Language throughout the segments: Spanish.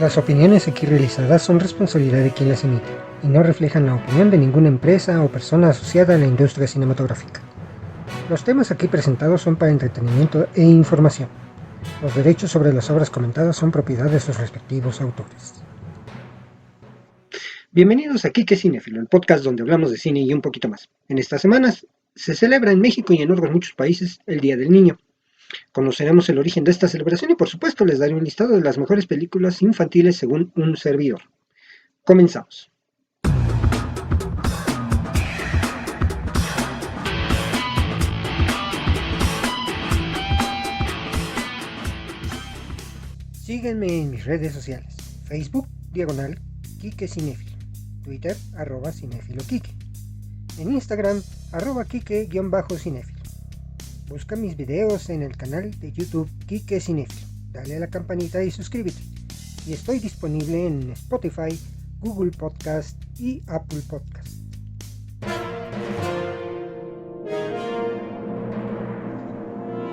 Las opiniones aquí realizadas son responsabilidad de quien las emite y no reflejan la opinión de ninguna empresa o persona asociada a la industria cinematográfica. Los temas aquí presentados son para entretenimiento e información. Los derechos sobre las obras comentadas son propiedad de sus respectivos autores. Bienvenidos a Quique Cinéfilo, el podcast donde hablamos de cine y un poquito más. En estas semanas se celebra en México y en otros muchos países el Día del Niño. Conoceremos el origen de esta celebración y por supuesto les daré un listado de las mejores películas infantiles según un servidor. Comenzamos. Síguenme en mis redes sociales. Facebook, diagonal, Quique Cinéfilo. Twitter, @cinéfiloquique. En Instagram, @Quique_cinéfilo. Busca mis videos en el canal de YouTube Quique Cinéfilo. Dale a la campanita y suscríbete. Y estoy disponible en Spotify, Google Podcast y Apple Podcast.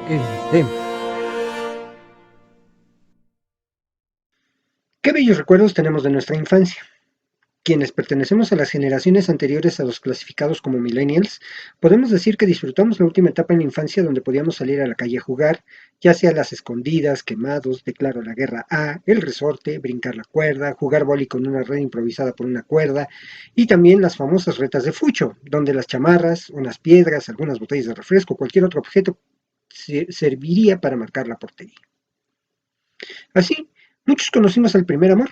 El tema. Qué bellos recuerdos tenemos de nuestra infancia. Quienes pertenecemos a las generaciones anteriores a los clasificados como millennials, podemos decir que disfrutamos la última etapa en la infancia donde podíamos salir a la calle a jugar, ya sea las escondidas, quemados, declaro la guerra a, el resorte, brincar la cuerda, jugar vóley con una red improvisada por una cuerda, y también las famosas retas de fucho, donde las chamarras, unas piedras, algunas botellas de refresco, cualquier otro objeto serviría para marcar la portería. Así, muchos conocimos al primer amor,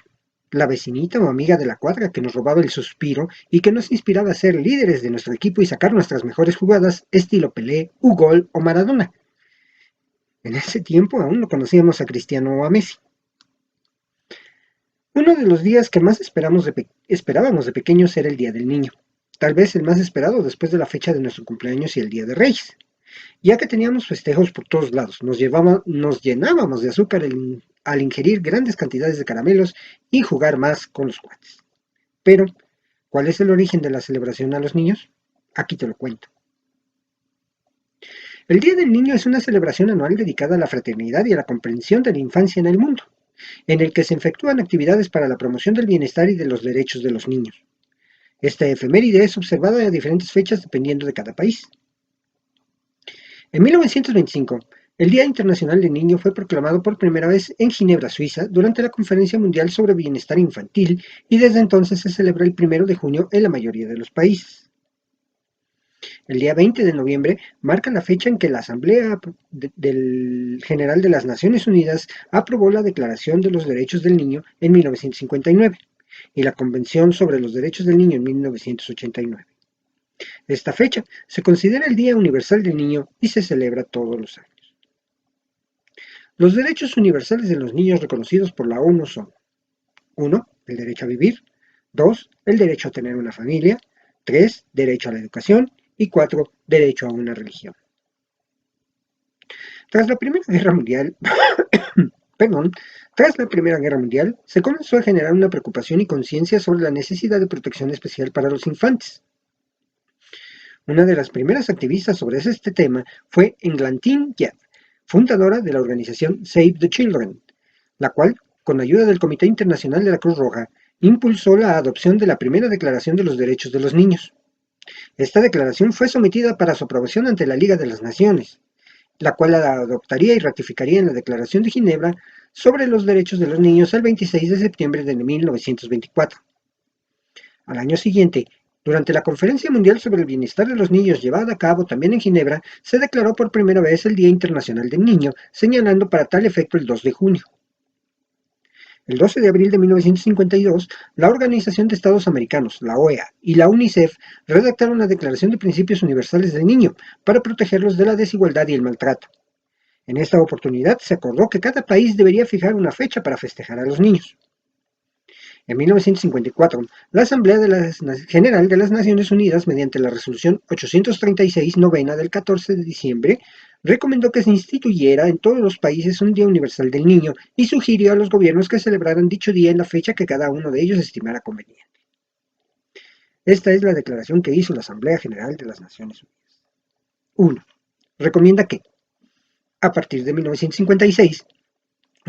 la vecinita o amiga de la cuadra que nos robaba el suspiro y que nos inspiraba a ser líderes de nuestro equipo y sacar nuestras mejores jugadas estilo Pelé, Ugol o Maradona. En ese tiempo aún no conocíamos a Cristiano o a Messi. Uno de los días que más esperábamos de pequeños era el Día del Niño, tal vez el más esperado después de la fecha de nuestro cumpleaños y el Día de Reyes, ya que teníamos festejos por todos lados, nos llenábamos de azúcar al ingerir grandes cantidades de caramelos y jugar más con los cuates. Pero, ¿cuál es el origen de la celebración a los niños? Aquí te lo cuento. El Día del Niño es una celebración anual dedicada a la fraternidad y a la comprensión de la infancia en el mundo, en el que se efectúan actividades para la promoción del bienestar y de los derechos de los niños. Esta efeméride es observada a diferentes fechas dependiendo de cada país. En 1925, el Día Internacional del Niño fue proclamado por primera vez en Ginebra, Suiza, durante la Conferencia Mundial sobre Bienestar Infantil, y desde entonces se celebra el 1 de junio en la mayoría de los países. El día 20 de noviembre marca la fecha en que la Asamblea General de las Naciones Unidas aprobó la Declaración de los Derechos del Niño en 1959 y la Convención sobre los Derechos del Niño en 1989. Esta fecha se considera el Día Universal del Niño y se celebra todos los años. Los derechos universales de los niños reconocidos por la ONU son: 1. El derecho a vivir. 2. El derecho a tener una familia. 3. Derecho a la educación. Y 4. Derecho a una religión. Tras la Primera Guerra Mundial, se comenzó a generar una preocupación y conciencia sobre la necesidad de protección especial para los infantes. Una de las primeras activistas sobre este tema fue Eglantine Yad, fundadora de la organización Save the Children, la cual, con ayuda del Comité Internacional de la Cruz Roja, impulsó la adopción de la primera Declaración de los Derechos de los Niños. Esta declaración fue sometida para su aprobación ante la Liga de las Naciones, la cual la adoptaría y ratificaría en la Declaración de Ginebra sobre los Derechos de los Niños el 26 de septiembre de 1924. Al año siguiente, durante la Conferencia Mundial sobre el Bienestar de los Niños llevada a cabo también en Ginebra, se declaró por primera vez el Día Internacional del Niño, señalando para tal efecto el 2 de junio. El 12 de abril de 1952, la Organización de Estados Americanos, la OEA, y la UNICEF redactaron la Declaración de Principios Universales del Niño para protegerlos de la desigualdad y el maltrato. En esta oportunidad se acordó que cada país debería fijar una fecha para festejar a los niños. En 1954, la Asamblea General de las Naciones Unidas, mediante la Resolución 836 novena del 14 de diciembre, recomendó que se instituyera en todos los países un Día Universal del Niño y sugirió a los gobiernos que celebraran dicho día en la fecha que cada uno de ellos estimara conveniente. Esta es la declaración que hizo la Asamblea General de las Naciones Unidas. 1. Recomienda que, a partir de 1956,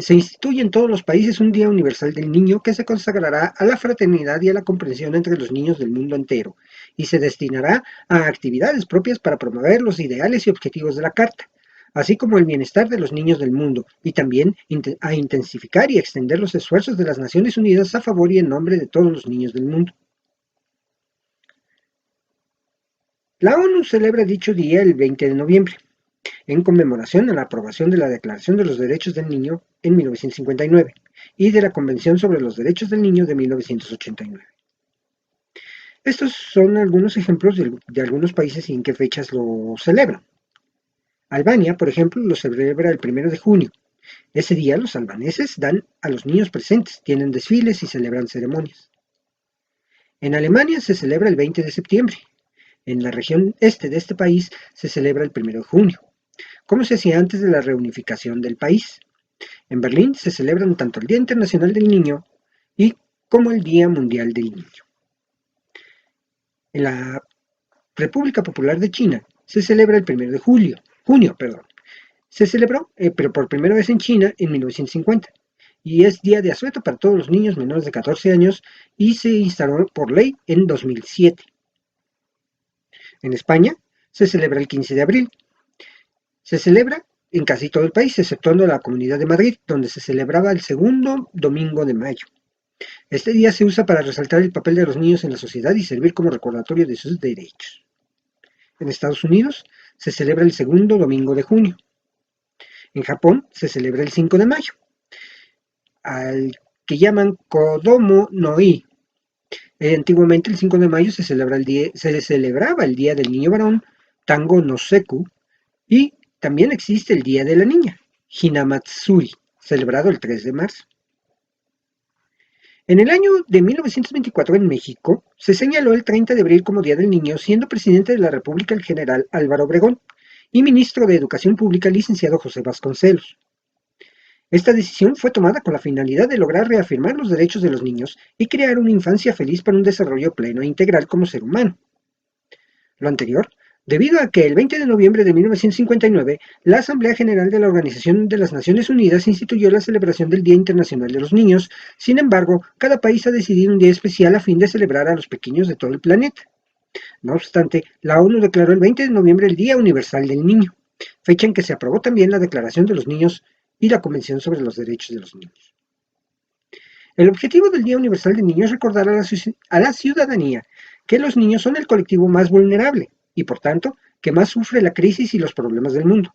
Se instituye en todos los países un Día Universal del Niño que se consagrará a la fraternidad y a la comprensión entre los niños del mundo entero, y se destinará a actividades propias para promover los ideales y objetivos de la Carta, así como el bienestar de los niños del mundo, y también a intensificar y extender los esfuerzos de las Naciones Unidas a favor y en nombre de todos los niños del mundo. La ONU celebra dicho día el 20 de noviembre, en conmemoración a la aprobación de la Declaración de los Derechos del Niño en 1959 y de la Convención sobre los Derechos del Niño de 1989. Estos son algunos ejemplos de algunos países y en qué fechas lo celebran. Albania, por ejemplo, lo celebra el 1 de junio. Ese día los albaneses dan a los niños presentes, tienen desfiles y celebran ceremonias. En Alemania se celebra el 20 de septiembre. En la región este de este país se celebra el 1 de junio, como se hacía antes de la reunificación del país. En Berlín se celebran tanto el Día Internacional del Niño y como el Día Mundial del Niño. En la República Popular de China se celebra el 1 de junio. Se celebró, pero por primera vez en China en 1950, y es día de asueto para todos los niños menores de 14 años y se instaló por ley en 2007. En España se celebra el 15 de abril. Se celebra en casi todo el país, exceptuando la Comunidad de Madrid, donde se celebraba el segundo domingo de mayo. Este día se usa para resaltar el papel de los niños en la sociedad y servir como recordatorio de sus derechos. En Estados Unidos se celebra el segundo domingo de junio. En Japón se celebra el 5 de mayo, al que llaman Kodomo no I. Antiguamente el 5 de mayo se celebraba el Día del Niño Varón, Tango no Seku, y también existe el Día de la Niña, Hinamatsuri, celebrado el 3 de marzo. En el año de 1924 en México se señaló el 30 de abril como Día del Niño, siendo presidente de la República el general Álvaro Obregón y ministro de Educación Pública el licenciado José Vasconcelos. Esta decisión fue tomada con la finalidad de lograr reafirmar los derechos de los niños y crear una infancia feliz para un desarrollo pleno e integral como ser humano. Lo anterior, debido a que el 20 de noviembre de 1959, la Asamblea General de la Organización de las Naciones Unidas instituyó la celebración del Día Internacional de los Niños. Sin embargo, cada país ha decidido un día especial a fin de celebrar a los pequeños de todo el planeta. No obstante, la ONU declaró el 20 de noviembre el Día Universal del Niño, fecha en que se aprobó también la Declaración de los Niños y la Convención sobre los Derechos de los Niños. El objetivo del Día Universal del Niño es recordar a la ciudadanía que los niños son el colectivo más vulnerable y, por tanto, que más sufre la crisis y los problemas del mundo.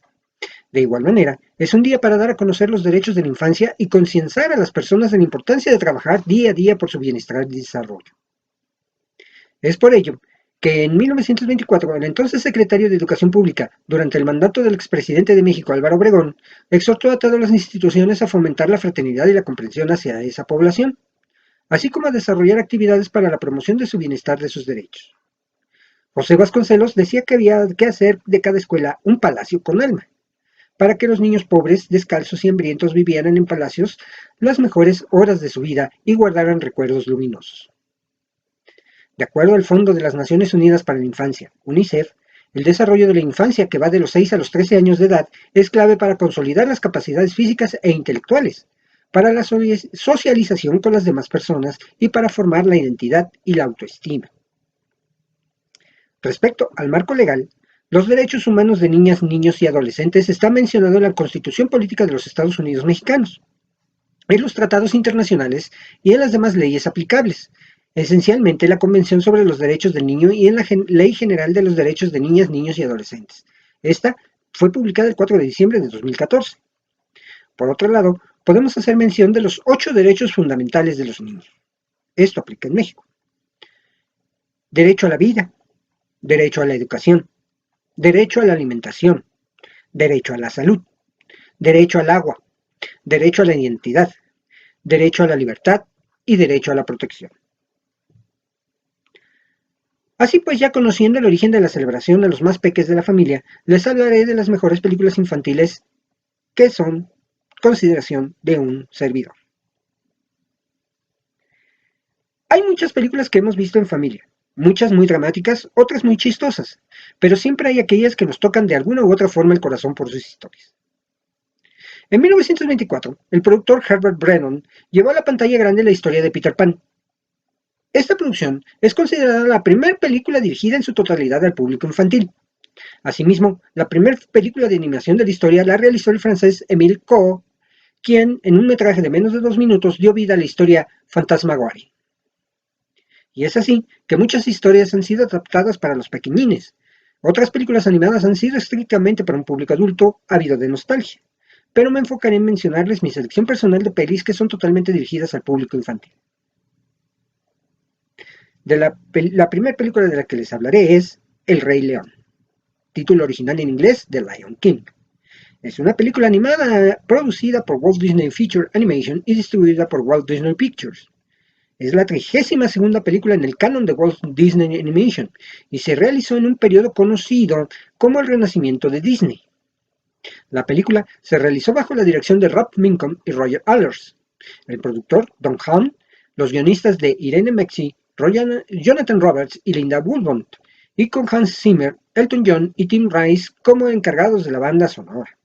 De igual manera, es un día para dar a conocer los derechos de la infancia y concienciar a las personas de la importancia de trabajar día a día por su bienestar y desarrollo. Es por ello que en 1924 el entonces secretario de Educación Pública, durante el mandato del expresidente de México Álvaro Obregón, exhortó a todas las instituciones a fomentar la fraternidad y la comprensión hacia esa población, así como a desarrollar actividades para la promoción de su bienestar de sus derechos. José Vasconcelos decía que había que hacer de cada escuela un palacio con alma, para que los niños pobres, descalzos y hambrientos vivieran en palacios las mejores horas de su vida y guardaran recuerdos luminosos. De acuerdo al Fondo de las Naciones Unidas para la Infancia, UNICEF, el desarrollo de la infancia, que va de los 6 a los 13 años de edad, es clave para consolidar las capacidades físicas e intelectuales, para la socialización con las demás personas y para formar la identidad y la autoestima. Respecto al marco legal, los derechos humanos de niñas, niños y adolescentes están mencionados en la Constitución Política de los Estados Unidos Mexicanos, en los tratados internacionales y en las demás leyes aplicables, esencialmente la Convención sobre los Derechos del Niño y en la Ley General de los Derechos de Niñas, Niños y Adolescentes. Esta fue publicada el 4 de diciembre de 2014. Por otro lado, podemos hacer mención de los 8 derechos fundamentales de los niños. Esto aplica en México. Derecho a la vida, derecho a la educación, derecho a la alimentación, derecho a la salud, derecho al agua, derecho a la identidad, derecho a la libertad y derecho a la protección. Así pues, ya conociendo el origen de la celebración a los más peques de la familia, les hablaré de las mejores películas infantiles que son consideración de un servidor. Hay muchas películas que hemos visto en familia, muchas muy dramáticas, otras muy chistosas, pero siempre hay aquellas que nos tocan de alguna u otra forma el corazón por sus historias. En 1924, el productor Herbert Brennan llevó a la pantalla grande la historia de Peter Pan. Esta producción es considerada la primera película dirigida en su totalidad al público infantil. Asimismo, la primera película de animación de la historia la realizó el francés Émile Coe, quien, en un metraje de menos de 2 minutos, dio vida a la historia Fantasmagoria. Y es así que muchas historias han sido adaptadas para los pequeñines. Otras películas animadas han sido estrictamente para un público adulto ávido de nostalgia, pero me enfocaré en mencionarles mi selección personal de pelis que son totalmente dirigidas al público infantil. La primera película de la que les hablaré es El Rey León, título original en inglés The Lion King. Es una película animada producida por Walt Disney Feature Animation y distribuida por Walt Disney Pictures. Es la 32ª película en el canon de Walt Disney Animation y se realizó en un periodo conocido como el Renacimiento de Disney. La película se realizó bajo la dirección de Rob Minkoff y Roger Allers, el productor Don Hahn, los guionistas de Irene Mexi, Jonathan Roberts y Linda Woolbont, y con Hans Zimmer, Elton John y Tim Rice como encargados de la banda sonora.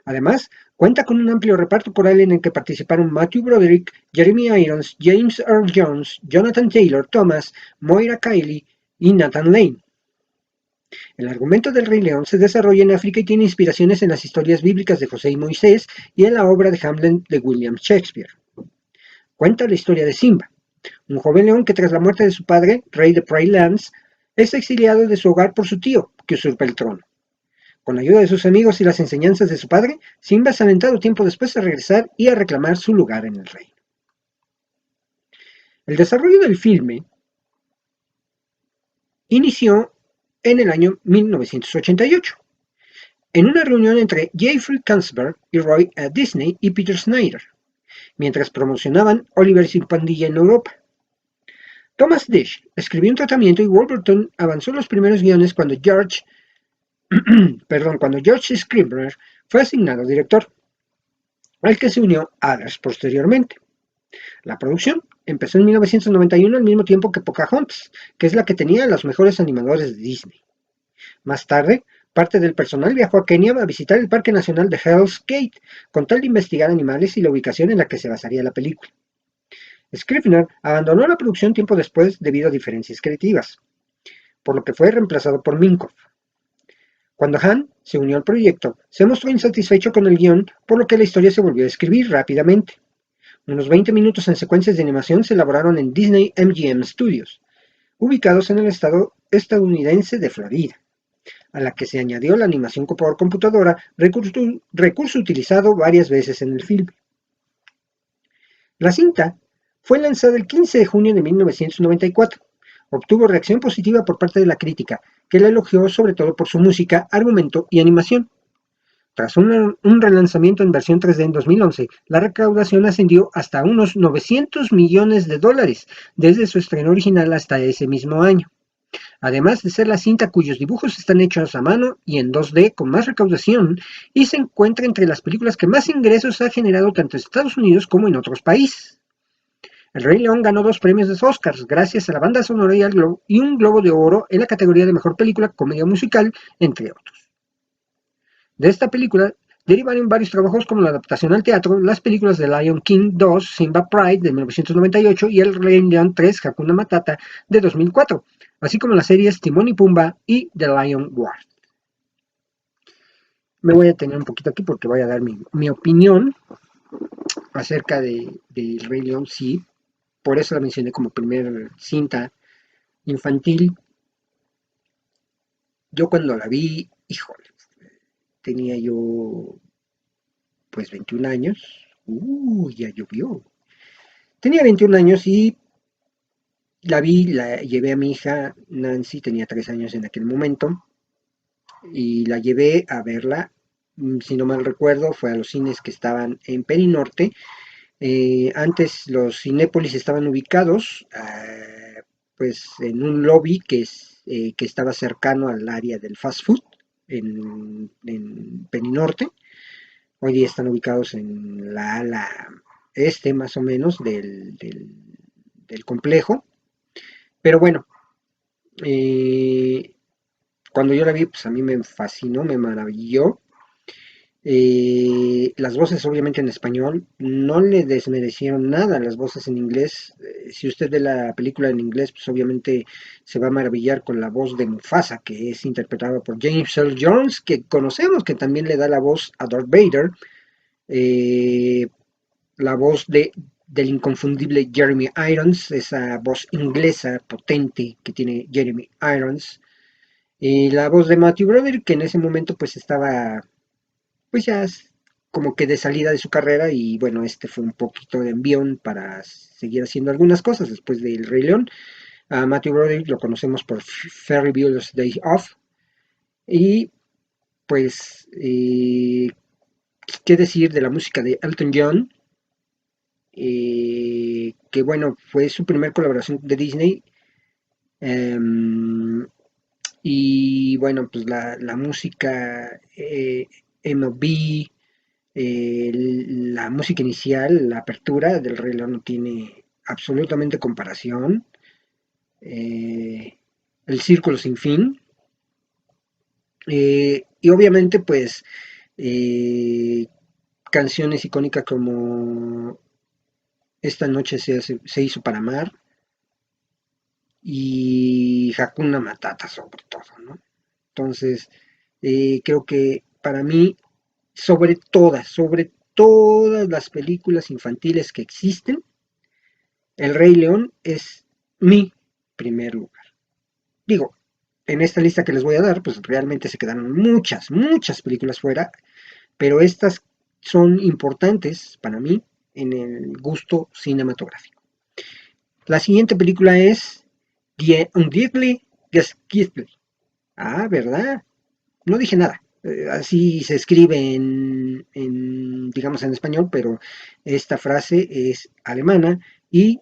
Además, cuenta con un amplio reparto coral en el que participaron Matthew Broderick, Jeremy Irons, James Earl Jones, Jonathan Taylor Thomas, Moira Kiley y Nathan Lane. El argumento del Rey León se desarrolla en África y tiene inspiraciones en las historias bíblicas de José y Moisés y en la obra de Hamlet de William Shakespeare. Cuenta la historia de Simba, un joven león que tras la muerte de su padre, rey de Prairie Lands, es exiliado de su hogar por su tío, que usurpa el trono. Con la ayuda de sus amigos y las enseñanzas de su padre, Simba es aventado tiempo después a regresar y a reclamar su lugar en el reino. El desarrollo del filme inició en el año 1988, en una reunión entre Jeffrey Katzenberg y Roy Disney y Peter Snyder, mientras promocionaban Oliver y su pandilla en Europa. Thomas Dish escribió un tratamiento y Wolverton avanzó los primeros guiones cuando George Scribner fue asignado director, al que se unió Allers posteriormente. La producción empezó en 1991 al mismo tiempo que Pocahontas, que es la que tenía a los mejores animadores de Disney. Más tarde, parte del personal viajó a Kenia a visitar el Parque Nacional de Hell's Gate, con tal de investigar animales y la ubicación en la que se basaría la película. Scribner abandonó la producción tiempo después debido a diferencias creativas, por lo que fue reemplazado por Minkoff. Cuando Hahn se unió al proyecto, se mostró insatisfecho con el guión, por lo que la historia se volvió a escribir rápidamente. Unos 20 minutos en secuencias de animación se elaboraron en Disney MGM Studios, ubicados en el estado estadounidense de Florida, a la que se añadió la animación por computadora, recurso utilizado varias veces en el filme. La cinta fue lanzada el 15 de junio de 1994. Obtuvo reacción positiva por parte de la crítica, que la elogió sobre todo por su música, argumento y animación. Tras un relanzamiento en versión 3D en 2011, la recaudación ascendió hasta unos $900 millones desde su estreno original hasta ese mismo año. Además de ser la cinta cuyos dibujos están hechos a mano y en 2D con más recaudación, y se encuentra entre las películas que más ingresos ha generado tanto en Estados Unidos como en otros países. El Rey León ganó 2 premios de Oscars gracias a la banda sonora y un Globo de Oro en la categoría de Mejor Película Comedia Musical, entre otros. De esta película derivaron varios trabajos como la adaptación al teatro, las películas de Lion King 2, Simba Pride de 1998 y El Rey León 3, Hakuna Matata de 2004, así como las series Timón y Pumba y The Lion Guard. Me voy a tener un poquito aquí porque voy a dar mi opinión acerca de Rey León, sí, por eso la mencioné como primer cinta infantil. Yo cuando la vi, híjole, tenía yo pues 21 años. Ya llovió. Tenía 21 años y la vi, la llevé a mi hija Nancy, tenía 3 años en aquel momento, y la llevé a verla. Si no mal recuerdo, fue a los cines que estaban en Perinorte. Antes los Cinépolis estaban ubicados pues en un lobby que estaba cercano al área del fast food en Perinorte. Hoy día están ubicados en la ala este más o menos del complejo. Pero bueno, cuando yo la vi, pues a mí me fascinó, me maravilló. Las voces obviamente en español no le desmerecieron nada las voces en inglés. Si usted ve la película en inglés, pues obviamente se va a maravillar con la voz de Mufasa, que es interpretada por James Earl Jones, que conocemos que también le da la voz a Darth Vader. Eh, la voz del inconfundible Jeremy Irons, esa voz inglesa potente que tiene Jeremy Irons. Y la voz de Matthew Broderick, que en ese momento pues estaba pues ya es como que de salida de su carrera y bueno, este fue un poquito de envión para seguir haciendo algunas cosas después del Rey León. A Matthew Broderick lo conocemos por Ferry Bueller's Day Off y pues qué decir de la música de Elton John, que bueno, fue su primer colaboración de Disney. Um, y bueno, pues la música MLB, la música inicial, la apertura del Rey León no tiene absolutamente comparación. El Círculo sin fin. Y obviamente, pues, eh, canciones icónicas como Esta noche se hizo para amar y Hakuna Matata sobre todo, ¿no? Entonces, creo que para mí, sobre todas las películas infantiles que existen, El Rey León es mi primer lugar. Digo, en esta lista que les voy a dar, pues realmente se quedaron muchas películas fuera, pero estas son importantes para mí en el gusto cinematográfico. La siguiente película es Die Undeadly Geschichte. Ah, ¿verdad? No dije nada. Así se escribe digamos, en español, pero esta frase es alemana y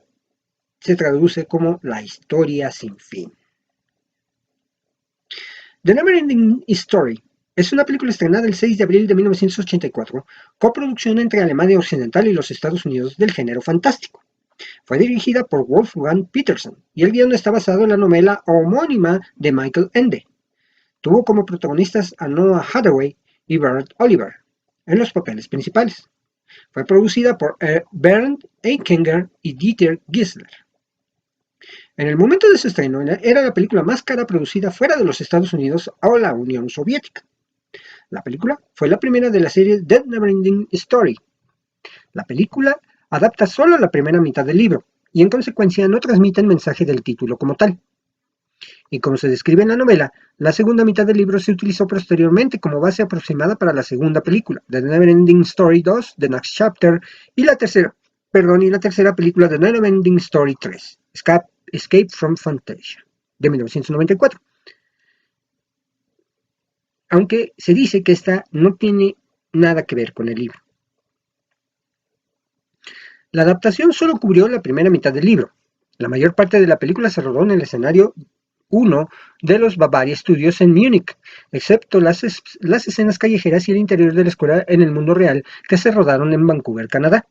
se traduce como la historia sin fin. The Neverending Story es una película estrenada el 6 de abril de 1984, coproducción entre Alemania Occidental y los Estados Unidos del género fantástico. Fue dirigida por Wolfgang Petersen y el guion está basado en la novela homónima de Michael Ende. Tuvo como protagonistas a Noah Hathaway y Bernard Oliver en los papeles principales. Fue producida por Bernd Eichinger y Dieter Gisler. En el momento de su estreno, era la película más cara producida fuera de los Estados Unidos o la Unión Soviética. La película fue la primera de la serie The Neverending Story. La película adapta solo la primera mitad del libro y en consecuencia no transmite el mensaje del título como tal. Y como se describe en la novela, la segunda mitad del libro se utilizó posteriormente como base aproximada para la segunda película, The Neverending Story 2, The Next Chapter, y la tercera película, The Neverending Story 3, Escape from Fantasia, de 1994. Aunque se dice que esta no tiene nada que ver con el libro. La adaptación solo cubrió la primera mitad del libro. La mayor parte de la película se rodó en el escenario 1 de los Bavaria Studios en Múnich, excepto las escenas callejeras y el interior de la escuela en el mundo real que se rodaron en Vancouver, Canadá.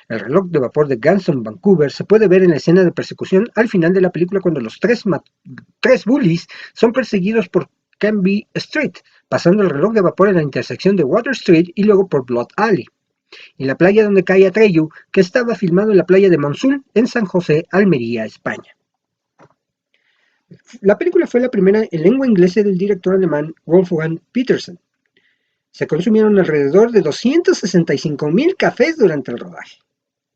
El reloj de vapor de Ganson, Vancouver, se puede ver en la escena de persecución al final de la película cuando los tres bullies son perseguidos por Canby Street, pasando el reloj de vapor en la intersección de Water Street y luego por Blood Alley. Y la playa donde cae Atreyu, que estaba filmado en la playa de Monsul, en San José, Almería, España. La película fue la primera en lengua inglesa del director alemán Wolfgang Petersen. Se consumieron alrededor de 265,000 cafés durante el rodaje.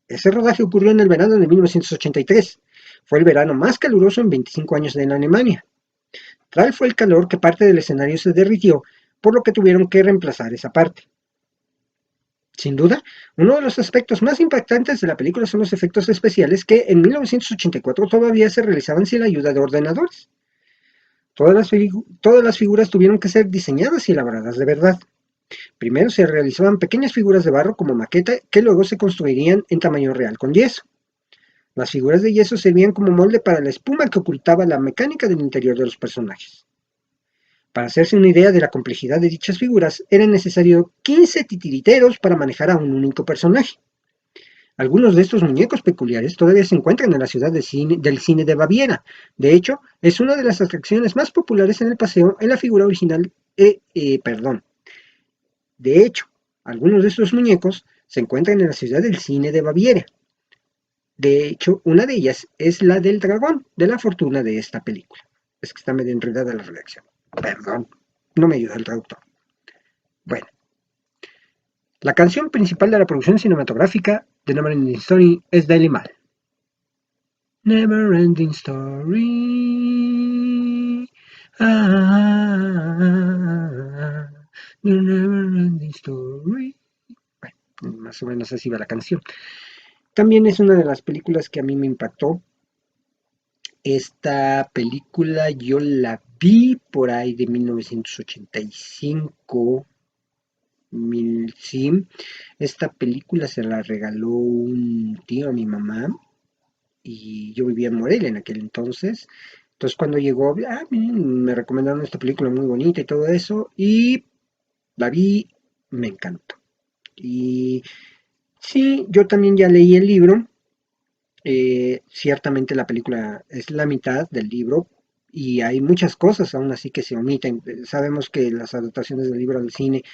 Ese rodaje ocurrió en el verano de 1983. Fue el verano más caluroso en 25 años en Alemania. Tal fue el calor que parte del escenario se derritió, por lo que tuvieron que reemplazar esa parte. Sin duda, uno de los aspectos más impactantes de la película son los efectos especiales que en 1984 todavía se realizaban sin la ayuda de ordenadores. Todas las figuras tuvieron que ser diseñadas y elaboradas de verdad. Primero se realizaban pequeñas figuras de barro como maqueta que luego se construirían en tamaño real con yeso. Las figuras de yeso servían como molde para la espuma que ocultaba la mecánica del interior de los personajes. Para hacerse una idea de la complejidad de dichas figuras, eran necesarios 15 titiriteros para manejar a un único personaje. Algunos de estos muñecos peculiares todavía se encuentran en la ciudad del cine de Baviera. De hecho, es una de las atracciones más populares en el paseo en la figura original, De hecho, algunos de estos muñecos se encuentran en la ciudad del cine de Baviera. De hecho, una de ellas es la del dragón de la fortuna de esta película. Es que está medio enredada la redacción. Perdón, no me ayuda el traductor. Bueno, la canción principal de la producción cinematográfica de Neverending Story es Daily Mal. Neverending Story. The Neverending Story. Bueno, más o menos así va la canción. También es una de las películas que a mí me impactó. Esta película yo la vi por ahí de 1985. Sí, esta película se la regaló un tío a mi mamá y yo vivía en Morelia en aquel entonces. Entonces cuando llegó, me recomendaron esta película muy bonita y todo eso y la vi, me encantó. Y sí, yo también ya leí el libro. Ciertamente la película es la mitad del libro y hay muchas cosas aún así que se omiten. Sabemos que las adaptaciones del libro al cine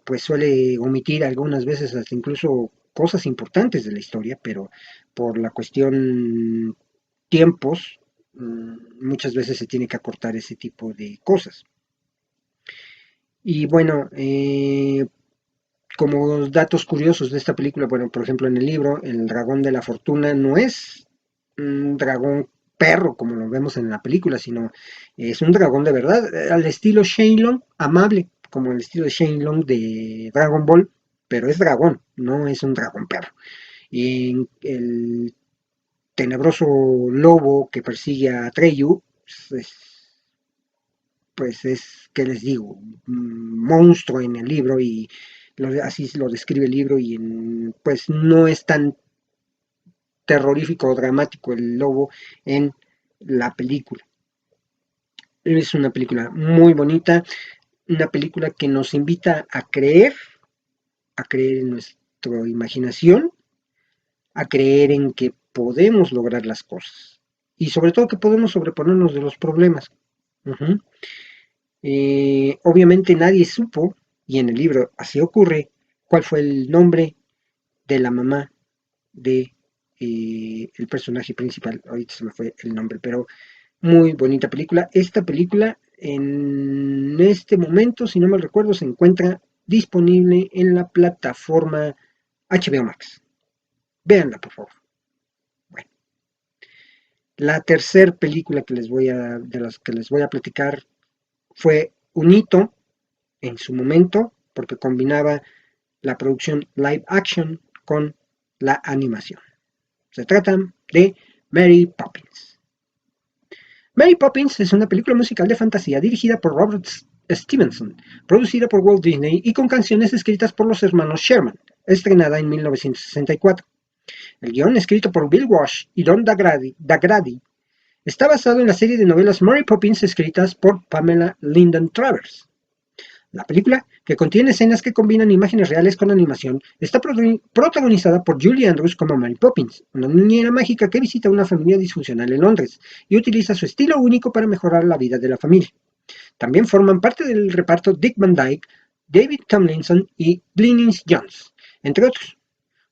pues suele omitir algunas veces hasta incluso cosas importantes de la historia, pero por la cuestión tiempos muchas veces se tiene que acortar ese tipo de cosas. Y bueno, como datos curiosos de esta película, bueno, por ejemplo en el libro, el dragón de la fortuna no es un dragón perro como lo vemos en la película, sino es un dragón de verdad, al estilo Shenlong, amable, como el estilo de Shenlong de Dragon Ball, pero es dragón, no es un dragón perro. Y el tenebroso lobo que persigue a Atreyu, pues es, ¿qué les digo? Un monstruo en el libro y así lo describe el libro y pues no es tan terrorífico o dramático el lobo en la película. Es una película muy bonita, una película que nos invita a creer en nuestra imaginación, a creer en que podemos lograr las cosas y sobre todo que podemos sobreponernos de los problemas. Uh-huh. Obviamente nadie supo, y en el libro así ocurre, cuál fue el nombre de la mamá de el personaje principal. Ahorita se me fue el nombre, pero muy bonita película. Esta película en este momento, si no me recuerdo, se encuentra disponible en la plataforma HBO Max. Véanla, por favor. Bueno, la tercera película de las que les voy a platicar fue un hito en su momento, porque combinaba la producción live action con la animación. Se trata de Mary Poppins. Mary Poppins es una película musical de fantasía dirigida por Robert Stevenson, producida por Walt Disney y con canciones escritas por los hermanos Sherman, estrenada en 1964. El guion, escrito por Bill Walsh y Don DaGrady, está basado en la serie de novelas Mary Poppins escritas por Pamela Lyndon Travers. La película, que contiene escenas que combinan imágenes reales con animación, está protagonizada por Julie Andrews como Mary Poppins, una niñera mágica que visita una familia disfuncional en Londres y utiliza su estilo único para mejorar la vida de la familia. También forman parte del reparto Dick Van Dyke, David Tomlinson y Glynis Jones, entre otros.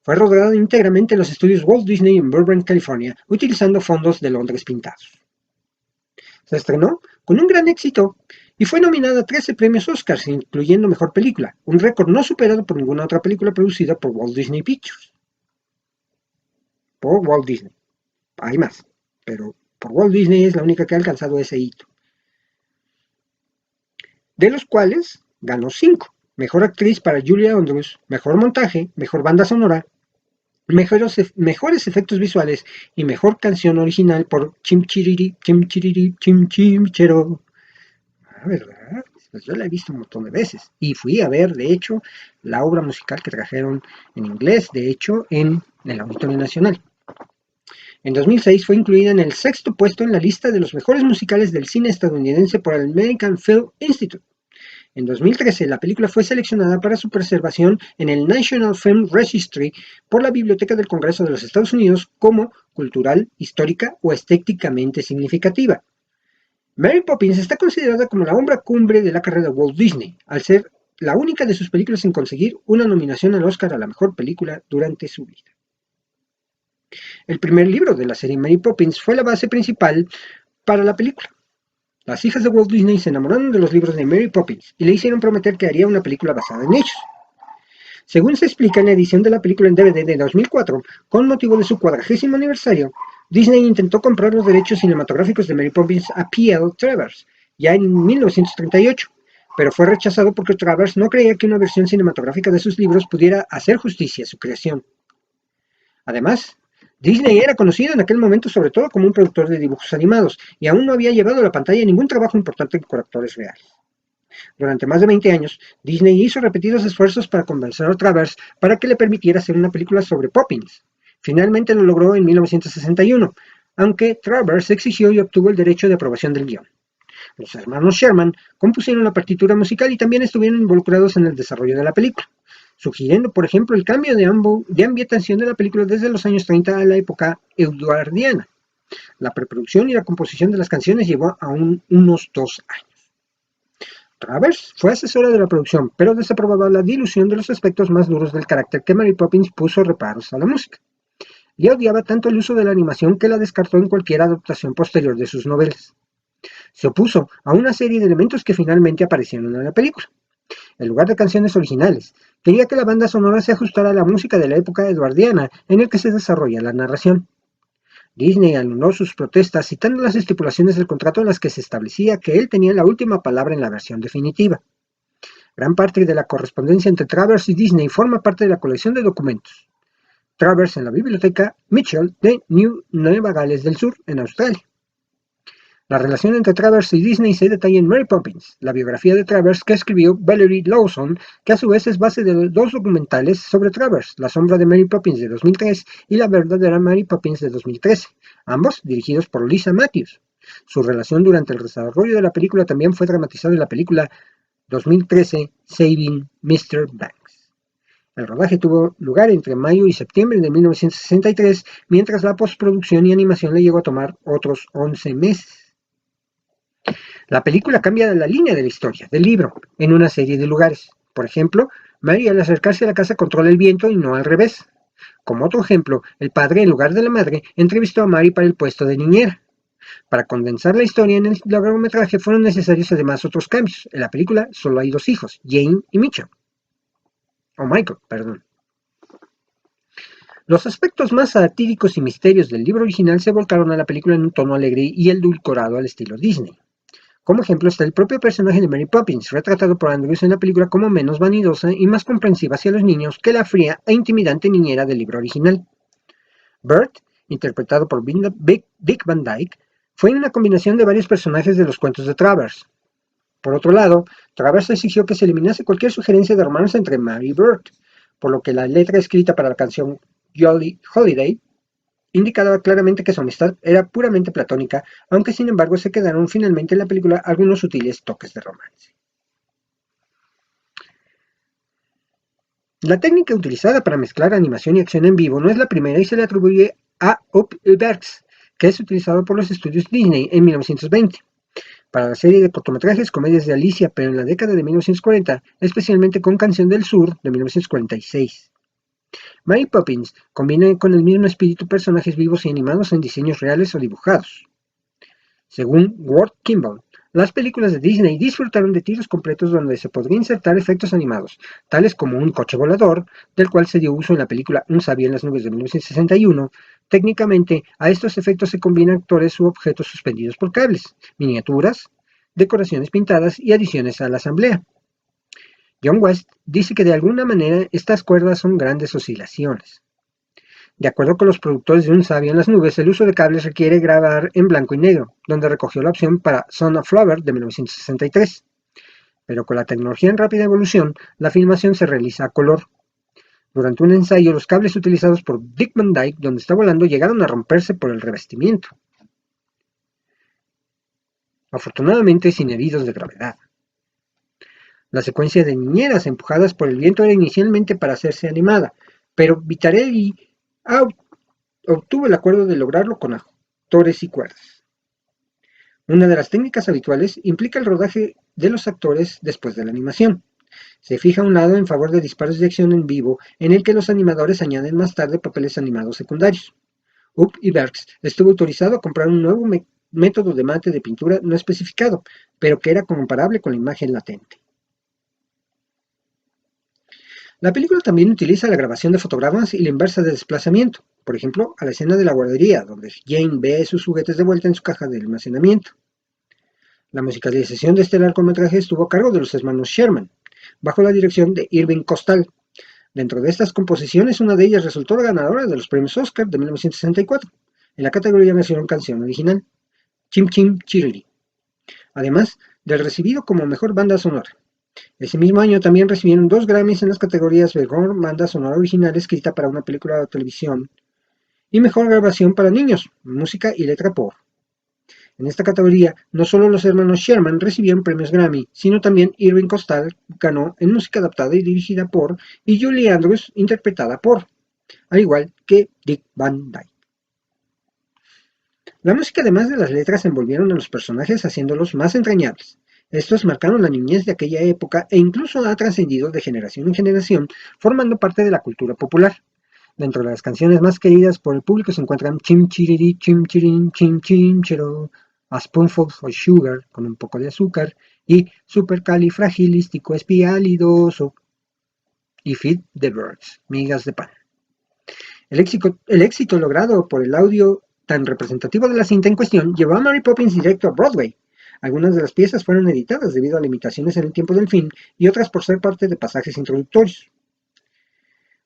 Fue rodada íntegramente en los estudios Walt Disney en Burbank, California, utilizando fondos de Londres pintados. Se estrenó con un gran éxito y fue nominada a 13 premios Oscars, incluyendo Mejor Película, un récord no superado por ninguna otra película producida por Walt Disney Pictures. Por Walt Disney. Hay más, pero por Walt Disney es la única que ha alcanzado ese hito. De los cuales ganó 5. Mejor actriz para Julie Andrews, mejor montaje, mejor banda sonora, mejores efectos visuales y mejor canción original por Chim Chiriri, Chim Chiriri, Chim Chim. ¿Verdad? Pues yo la he visto un montón de veces y fui a ver, de hecho, la obra musical que trajeron en inglés, de hecho, en el Auditorio Nacional. En 2006 fue incluida en el 6º puesto en la lista de los mejores musicales del cine estadounidense por el American Film Institute. En 2013, la película fue seleccionada para su preservación en el National Film Registry por la Biblioteca del Congreso de los Estados Unidos como cultural, histórica o estéticamente significativa. Mary Poppins está considerada como la obra cumbre de la carrera de Walt Disney, al ser la única de sus películas en conseguir una nominación al Oscar a la mejor película durante su vida. El primer libro de la serie Mary Poppins fue la base principal para la película. Las hijas de Walt Disney se enamoraron de los libros de Mary Poppins y le hicieron prometer que haría una película basada en ellos. Según se explica en la edición de la película en DVD de 2004, con motivo de su 40º aniversario, Disney intentó comprar los derechos cinematográficos de Mary Poppins a P.L. Travers, ya en 1938, pero fue rechazado porque Travers no creía que una versión cinematográfica de sus libros pudiera hacer justicia a su creación. Además, Disney era conocido en aquel momento sobre todo como un productor de dibujos animados, y aún no había llevado a la pantalla ningún trabajo importante con actores reales. Durante más de 20 años, Disney hizo repetidos esfuerzos para convencer a Travers para que le permitiera hacer una película sobre Poppins. Finalmente lo logró en 1961, aunque Travers exigió y obtuvo el derecho de aprobación del guión. Los hermanos Sherman compusieron la partitura musical y también estuvieron involucrados en el desarrollo de la película, sugiriendo, por ejemplo, el cambio de ambientación de la película desde los años 30 a la época eduardiana. La preproducción y la composición de las canciones llevó a unos 2 años. Travers fue asesora de la producción, pero desaprobaba la dilución de los aspectos más duros del carácter que Mary Poppins puso reparos a la música. Y odiaba tanto el uso de la animación que la descartó en cualquier adaptación posterior de sus novelas. Se opuso a una serie de elementos que finalmente aparecieron en la película. En lugar de canciones originales, quería que la banda sonora se ajustara a la música de la época eduardiana en el que se desarrolla la narración. Disney anuló sus protestas citando las estipulaciones del contrato en las que se establecía que él tenía la última palabra en la versión definitiva. Gran parte de la correspondencia entre Travers y Disney forma parte de la colección de documentos. Travers en la biblioteca Mitchell de Nueva Gales del Sur, en Australia. La relación entre Travers y Disney se detalla en Mary Poppins, la biografía de Travers que escribió Valerie Lawson, que a su vez es base de 2 documentales sobre Travers, La sombra de Mary Poppins de 2003 y La verdadera Mary Poppins de 2013, ambos dirigidos por Lisa Matthews. Su relación durante el desarrollo de la película también fue dramatizada en la película 2013 Saving Mr. Banks. El rodaje tuvo lugar entre mayo y septiembre de 1963, mientras la postproducción y animación le llegó a tomar otros 11 meses. La película cambia la línea de la historia, del libro, en una serie de lugares. Por ejemplo, Mary al acercarse a la casa controla el viento y no al revés. Como otro ejemplo, el padre, en lugar de la madre, entrevistó a Mary para el puesto de niñera. Para condensar la historia en el largometraje fueron necesarios además otros cambios. En la película solo hay 2 hijos, Jane y Michael. Michael, perdón. Los aspectos más satíricos y misterios del libro original se volcaron a la película en un tono alegre y edulcorado al estilo Disney. Como ejemplo está el propio personaje de Mary Poppins, retratado por Andrews en la película como menos vanidosa y más comprensiva hacia los niños que la fría e intimidante niñera del libro original. Bert, interpretado por Dick Van Dyke, fue una combinación de varios personajes de los cuentos de Travers. Por otro lado, Travers exigió que se eliminase cualquier sugerencia de romance entre Mary y Bert, por lo que la letra escrita para la canción Jolly Holiday indicaba claramente que su amistad era puramente platónica, aunque sin embargo se quedaron finalmente en la película algunos sutiles toques de romance. La técnica utilizada para mezclar animación y acción en vivo no es la primera y se le atribuye a Up Iwerks, que es utilizado por los estudios Disney en 1920. Para la serie de cortometrajes Comedias de Alicia, pero en la década de 1940, especialmente con Canción del Sur de 1946. Mary Poppins combina con el mismo espíritu personajes vivos y animados en diseños reales o dibujados. Según Ward Kimball, las películas de Disney disfrutaron de tiros completos donde se podría insertar efectos animados, tales como un coche volador, del cual se dio uso en la película Un sabio en las nubes de 1961. Técnicamente, a estos efectos se combinan actores u objetos suspendidos por cables, miniaturas, decoraciones pintadas y adiciones a la asamblea. John West dice que de alguna manera estas cuerdas son grandes oscilaciones. De acuerdo con los productores de Un sabio en las nubes, el uso de cables requiere grabar en blanco y negro, donde recogió la opción para Son of Flower de 1963. Pero con la tecnología en rápida evolución, la filmación se realiza a color. Durante un ensayo, los cables utilizados por Dick Van Dyke, donde está volando, llegaron a romperse por el revestimiento. Afortunadamente, sin heridos de gravedad. La secuencia de niñeras empujadas por el viento era inicialmente para hacerse animada, pero Vitarelli obtuvo el acuerdo de lograrlo con actores y cuerdas. Una de las técnicas habituales implica el rodaje de los actores después de la animación. Se fija a un lado en favor de disparos de acción en vivo, en el que los animadores añaden más tarde papeles animados secundarios. Up y Berks estuvo autorizado a comprar un nuevo método de mate de pintura no especificado, pero que era comparable con la imagen latente. La película también utiliza la grabación de fotogramas y la inversa de desplazamiento, por ejemplo, a la escena de la guardería, donde Jane ve sus juguetes de vuelta en su caja de almacenamiento. La musicalización de este largometraje estuvo a cargo de los hermanos Sherman, bajo la dirección de Irving Costal. Dentro de estas composiciones, una de ellas resultó la ganadora de los premios Oscar de 1964, en la categoría Mejor Canción Original, Chim Chim Chiriri, además del recibido como Mejor Banda Sonora. Ese mismo año también recibieron 2 Grammys en las categorías Mejor Banda Sonora Original escrita para una película de televisión y Mejor Grabación para Niños, Música y Letra por. En esta categoría, no solo los hermanos Sherman recibieron premios Grammy, sino también Irving Costal ganó en música adaptada y dirigida por, y Julie Andrews interpretada por, al igual que Dick Van Dyke. La música, además de las letras, envolvieron a los personajes haciéndolos más entrañables. Estos marcaron la niñez de aquella época e incluso ha trascendido de generación en generación, formando parte de la cultura popular. Dentro de las canciones más queridas por el público se encuentran Chim Chiriri, Chim Chirin, Chim Chim Chero, A Spoonful of Sugar, con un poco de azúcar, y Supercalifragilísticoespialidoso, y Feed the Birds, migas de pan. El éxito logrado por el audio tan representativo de la cinta en cuestión llevó a Mary Poppins directo a Broadway. Algunas de las piezas fueron editadas debido a limitaciones en el tiempo del film y otras por ser parte de pasajes introductorios.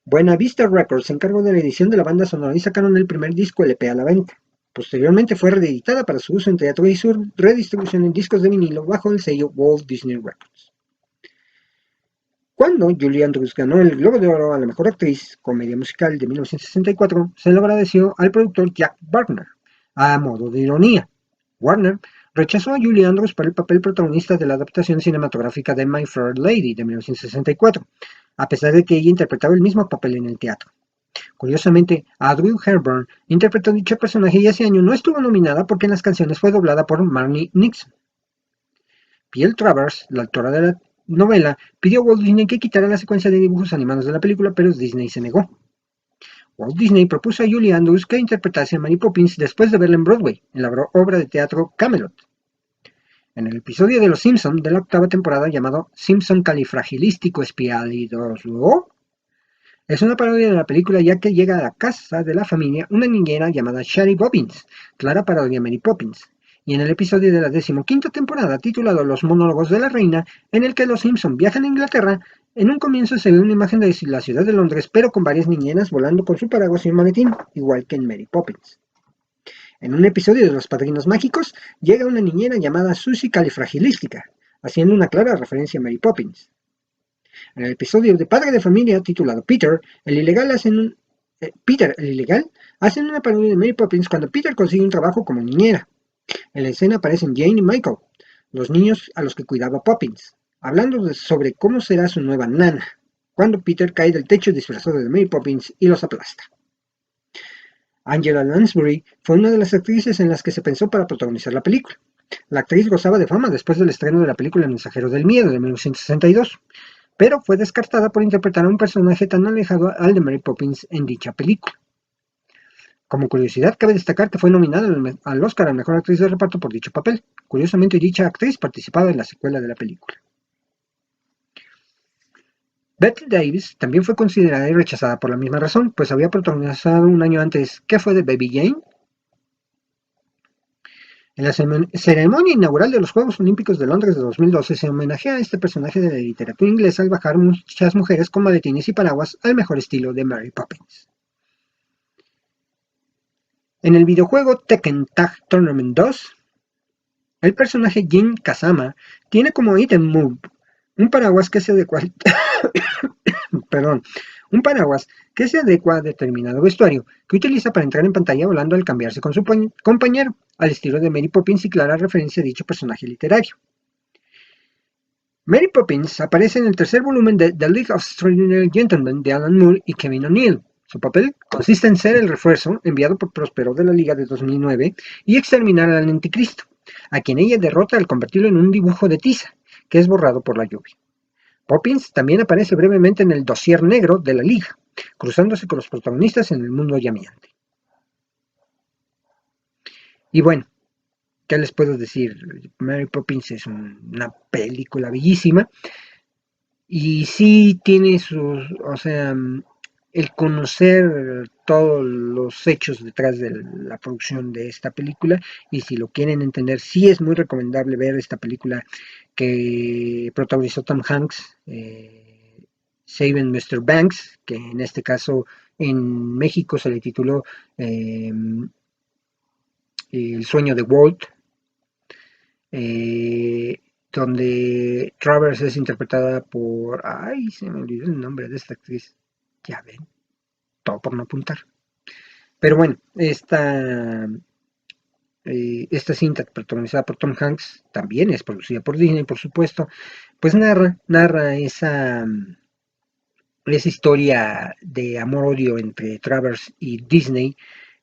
Buena Vista Records se encargó de la edición de la banda sonora y sacaron el primer disco LP a la venta. Posteriormente fue reeditada para su uso en teatro y su redistribución en discos de vinilo bajo el sello Walt Disney Records. Cuando Julie Andrews ganó el Globo de Oro a la Mejor Actriz, comedia musical de 1964, se lo agradeció al productor Jack Warner, a modo de ironía. Warner rechazó a Julie Andrews para el papel protagonista de la adaptación cinematográfica de My Fair Lady de 1964, a pesar de que ella interpretaba el mismo papel en el teatro. Curiosamente, Audrey Hepburn interpretó dicho personaje y ese año no estuvo nominada porque en las canciones fue doblada por Marnie Nixon. Piel Travers, la autora de la novela, pidió a Walt Disney que quitara la secuencia de dibujos animados de la película, pero Disney se negó. Walt Disney propuso a Julie Andrews que interpretase a Mary Poppins después de verla en Broadway, en la obra de teatro Camelot. En el episodio de Los Simpson de la 8ª temporada llamado Simpson Califragilístico Espialidoso, es una parodia de la película ya que llega a la casa de la familia una niñera llamada Shari Bobbins, clara parodia Mary Poppins, y en el episodio de la 15ª temporada titulado Los monólogos de la reina, en el que los Simpson viajan a Inglaterra, en un comienzo se ve una imagen de la ciudad de Londres, pero con varias niñeras volando con su paraguas y un maletín, igual que en Mary Poppins. En un episodio de Los Padrinos Mágicos, llega una niñera llamada Susie Califragilística, haciendo una clara referencia a Mary Poppins. En el episodio de Padre de Familia titulado Peter el Ilegal hacen una parodia de Mary Poppins cuando Peter consigue un trabajo como niñera. En la escena aparecen Jane y Michael, los niños a los que cuidaba Poppins, hablando sobre cómo será su nueva nana, cuando Peter cae del techo disfrazado de Mary Poppins y los aplasta. Angela Lansbury fue una de las actrices en las que se pensó para protagonizar la película. La actriz gozaba de fama después del estreno de la película El Mensajero del Miedo de 1962, pero fue descartada por interpretar a un personaje tan alejado al de Mary Poppins en dicha película. Como curiosidad, cabe destacar que fue nominada al Oscar a Mejor Actriz de Reparto por dicho papel. Curiosamente, dicha actriz participaba en la secuela de la película. Bette Davis también fue considerada y rechazada por la misma razón, pues había protagonizado un año antes ¿Qué fue de Baby Jane? En la ceremonia inaugural de los Juegos Olímpicos de Londres de 2012 se homenajea a este personaje de la literatura inglesa al bajar muchas mujeres con maletines y paraguas al mejor estilo de Mary Poppins. En el videojuego Tekken Tag Tournament 2, el personaje Jin Kazama tiene como item move un paraguas que se adecua a determinado vestuario que utiliza para entrar en pantalla volando al cambiarse con su compañero, al estilo de Mary Poppins y clara referencia a dicho personaje literario. Mary Poppins aparece en el tercer volumen de The League of Extraordinary Gentlemen de Alan Moore y Kevin O'Neill. Su papel consiste en ser el refuerzo enviado por Próspero de la Liga de 2009 y exterminar al Anticristo, a quien ella derrota al convertirlo en un dibujo de tiza, que es borrado por la lluvia. Poppins también aparece brevemente en el dossier negro de la Liga, cruzándose con los protagonistas en el mundo llameante. Y bueno, ¿qué les puedo decir? Mary Poppins es una película bellísima y sí tiene sus, o sea, el conocer todos los hechos detrás de la producción de esta película, y si lo quieren entender, sí es muy recomendable ver esta película que protagonizó Tom Hanks, Saving Mr. Banks, que en este caso en México se le tituló El sueño de Walt, eh, donde Travers es interpretada por, ay, se me olvidó el nombre de esta actriz, ya ven, todo por no apuntar. Pero bueno, esta cinta protagonizada por Tom Hanks también es producida por Disney, por supuesto, pues narra esa historia de amor-odio entre Travers y Disney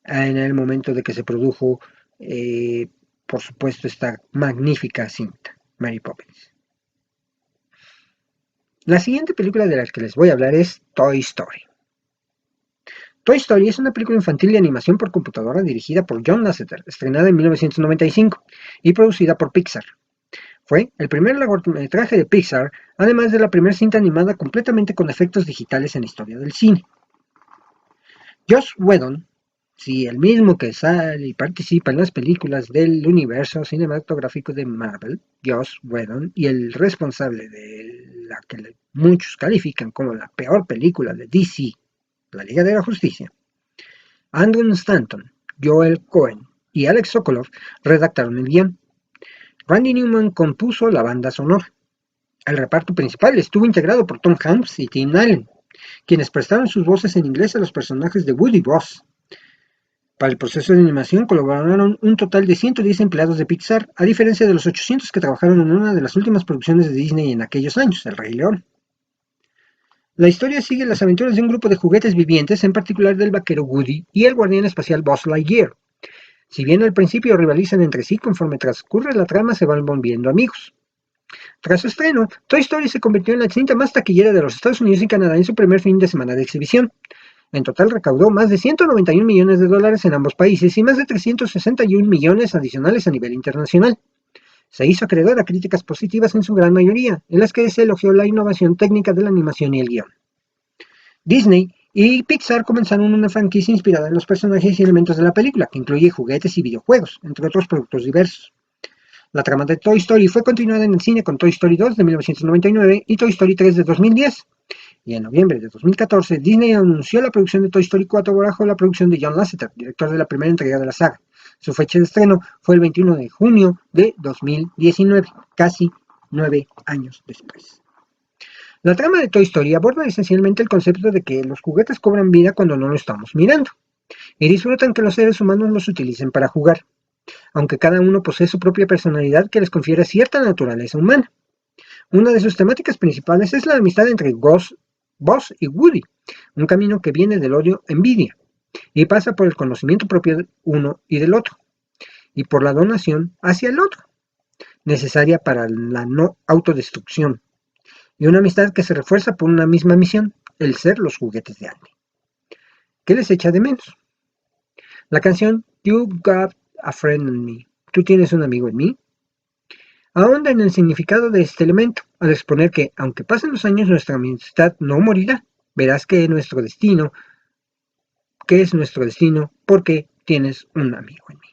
en el momento de que se produjo, eh, por supuesto, esta magnífica cinta, Mary Poppins. La siguiente película de la que les voy a hablar es Toy Story. Toy Story es una película infantil de animación por computadora dirigida por John Lasseter, estrenada en 1995 y producida por Pixar. Fue el primer largometraje de Pixar, además de la primera cinta animada completamente con efectos digitales en la historia del cine. Joss Whedon, sí, el mismo que sale y participa en las películas del universo cinematográfico de Marvel, Joss Whedon, y el responsable de la que muchos califican como la peor película de DC, la Liga de la Justicia, Andrew Stanton, Joel Cohen y Alex Sokolov redactaron el guión. Randy Newman compuso la banda sonora. El reparto principal estuvo integrado por Tom Hanks y Tim Allen, quienes prestaron sus voces en inglés a los personajes de Woody y Buzz. Para el proceso de animación colaboraron un total de 110 empleados de Pixar, a diferencia de los 800 que trabajaron en una de las últimas producciones de Disney en aquellos años, El Rey León. La historia sigue las aventuras de un grupo de juguetes vivientes, en particular del vaquero Woody y el guardián espacial Buzz Lightyear. Si bien al principio rivalizan entre sí, conforme transcurre la trama se van volviendo amigos. Tras su estreno, Toy Story se convirtió en la cinta más taquillera de los Estados Unidos y Canadá en su primer fin de semana de exhibición. En total recaudó más de 191 millones de dólares en ambos países y más de 361 millones adicionales a nivel internacional. Se hizo acreedor a críticas positivas en su gran mayoría, en las que se elogió la innovación técnica de la animación y el guión. Disney y Pixar comenzaron una franquicia inspirada en los personajes y elementos de la película, que incluye juguetes y videojuegos, entre otros productos diversos. La trama de Toy Story fue continuada en el cine con Toy Story 2 de 1999 y Toy Story 3 de 2010. Y en noviembre de 2014, Disney anunció la producción de Toy Story 4 bajo la producción de John Lasseter, director de la primera entrega de la saga. Su fecha de estreno fue el 21 de junio de 2019, casi 9 años después. La trama de Toy Story aborda esencialmente el concepto de que los juguetes cobran vida cuando no lo estamos mirando, y disfrutan que los seres humanos los utilicen para jugar, aunque cada uno posee su propia personalidad que les confiere cierta naturaleza humana. Una de sus temáticas principales es la amistad entre Buzz y Woody, un camino que viene del odio-envidia y pasa por el conocimiento propio de uno y del otro, y por la donación hacia el otro, necesaria para la no autodestrucción, y una amistad que se refuerza por una misma misión, el ser los juguetes de Andy. ¿Qué les echa de menos? La canción You Got a Friend in Me, ¿tú tienes un amigo en mí?, ahonda en el significado de este elemento, al exponer que, aunque pasen los años, nuestra amistad no morirá. Verás que es nuestro destino, porque tienes un amigo en mí.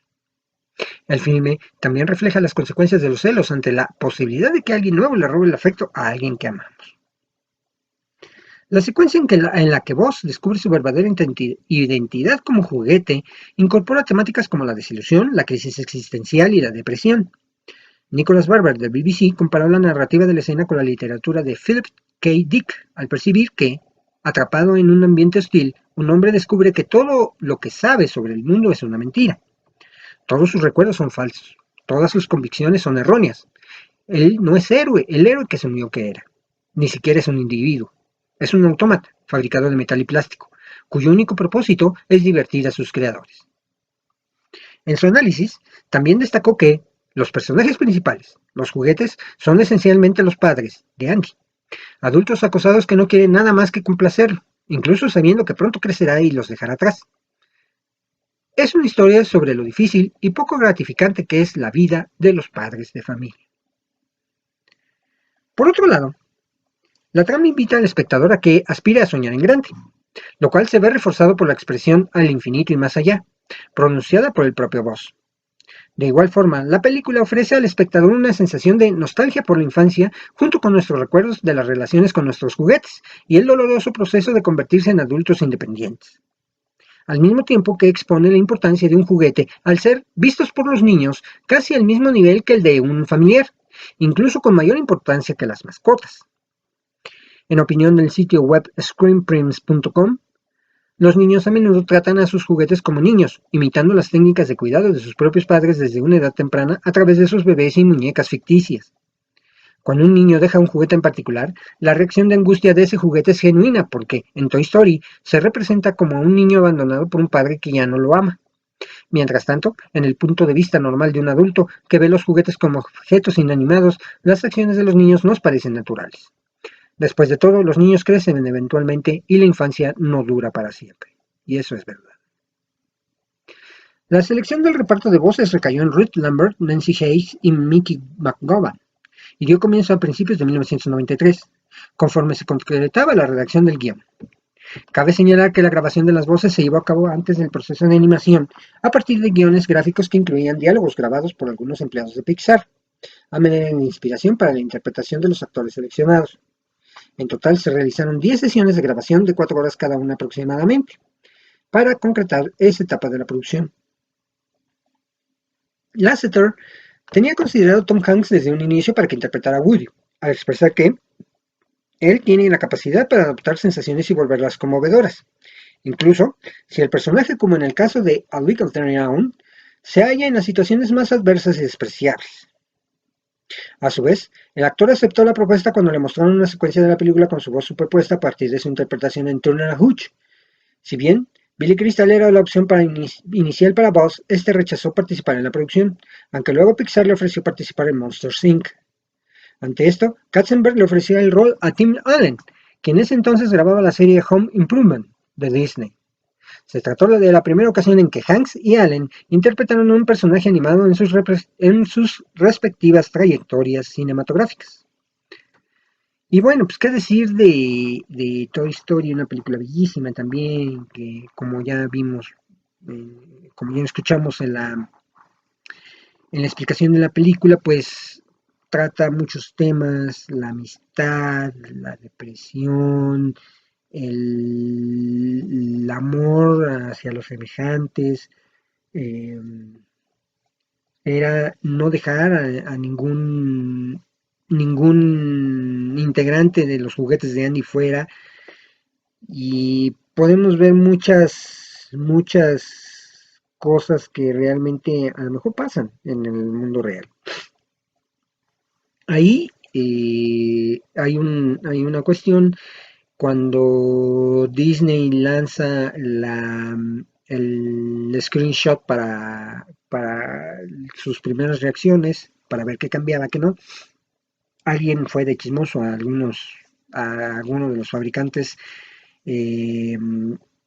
El filme también refleja las consecuencias de los celos ante la posibilidad de que alguien nuevo le robe el afecto a alguien que amamos. La secuencia en la que Buzz descubre su verdadera identidad como juguete incorpora temáticas como la desilusión, la crisis existencial y la depresión. Nicholas Barber de BBC comparó la narrativa de la escena con la literatura de Philip K. Dick, al percibir que, atrapado en un ambiente hostil, un hombre descubre que todo lo que sabe sobre el mundo es una mentira. Todos sus recuerdos son falsos, todas sus convicciones son erróneas. Él no es el héroe que asumió que era. Ni siquiera es un individuo. Es un autómata, fabricado de metal y plástico, cuyo único propósito es divertir a sus creadores. En su análisis, también destacó que los personajes principales, los juguetes, son esencialmente los padres de Andy, Adultos acosados que no quieren nada más que complacerlo, incluso sabiendo que pronto crecerá y los dejará atrás. Es una historia sobre lo difícil y poco gratificante que es la vida de los padres de familia. Por otro lado, la trama invita al espectador a que aspire a soñar en grande, lo cual se ve reforzado por la expresión al infinito y más allá, pronunciada por el propio Buzz. De igual forma, la película ofrece al espectador una sensación de nostalgia por la infancia, junto con nuestros recuerdos de las relaciones con nuestros juguetes y el doloroso proceso de convertirse en adultos independientes. Al mismo tiempo que expone la importancia de un juguete al ser vistos por los niños casi al mismo nivel que el de un familiar, incluso con mayor importancia que las mascotas. En opinión del sitio web screenprints.com, los niños a menudo tratan a sus juguetes como niños, imitando las técnicas de cuidado de sus propios padres desde una edad temprana a través de sus bebés y muñecas ficticias. Cuando un niño deja un juguete en particular, la reacción de angustia de ese juguete es genuina porque, en Toy Story, se representa como a un niño abandonado por un padre que ya no lo ama. Mientras tanto, en el punto de vista normal de un adulto que ve los juguetes como objetos inanimados, las acciones de los niños nos parecen naturales. Después de todo, los niños crecen eventualmente y la infancia no dura para siempre. Y eso es verdad. La selección del reparto de voces recayó en Ruth Lambert, Nancy Hayes y Mickey McGowan, y dio comienzo a principios de 1993, conforme se concretaba la redacción del guión. Cabe señalar que la grabación de las voces se llevó a cabo antes del proceso de animación, a partir de guiones gráficos que incluían diálogos grabados por algunos empleados de Pixar, a manera de inspiración para la interpretación de los actores seleccionados. En total se realizaron 10 sesiones de grabación de 4 horas cada una aproximadamente, para concretar esa etapa de la producción. Lasseter tenía considerado a Tom Hanks desde un inicio para que interpretara a Woody, al expresar que él tiene la capacidad para adoptar sensaciones y volverlas conmovedoras. Incluso, si el personaje, como en el caso de A League of Their Own, se halla en las situaciones más adversas y despreciables. A su vez, el actor aceptó la propuesta cuando le mostraron una secuencia de la película con su voz superpuesta a partir de su interpretación en Turner and Hooch. Si bien Billy Crystal era la opción inicial para Buzz, este rechazó participar en la producción, aunque luego Pixar le ofreció participar en Monsters, Inc. Ante esto, Katzenberg le ofreció el rol a Tim Allen, quien en ese entonces grababa la serie Home Improvement de Disney. Se trató de la primera ocasión en que Hanks y Allen interpretaron a un personaje animado en sus respectivas trayectorias cinematográficas. Y bueno, pues qué decir de Toy Story, una película bellísima también, que como ya vimos, como ya escuchamos en la explicación de la película, pues trata muchos temas: la amistad, la depresión, el amor hacia los semejantes, eh, era no dejar a ningún integrante de los juguetes de Andy fuera, y podemos ver muchas cosas que realmente a lo mejor pasan en el mundo real. Ahí hay una cuestión cuando Disney lanza el screenshot para sus primeras reacciones, para ver qué cambiaba, qué no. Alguien fue de chismoso a algunos de los fabricantes eh,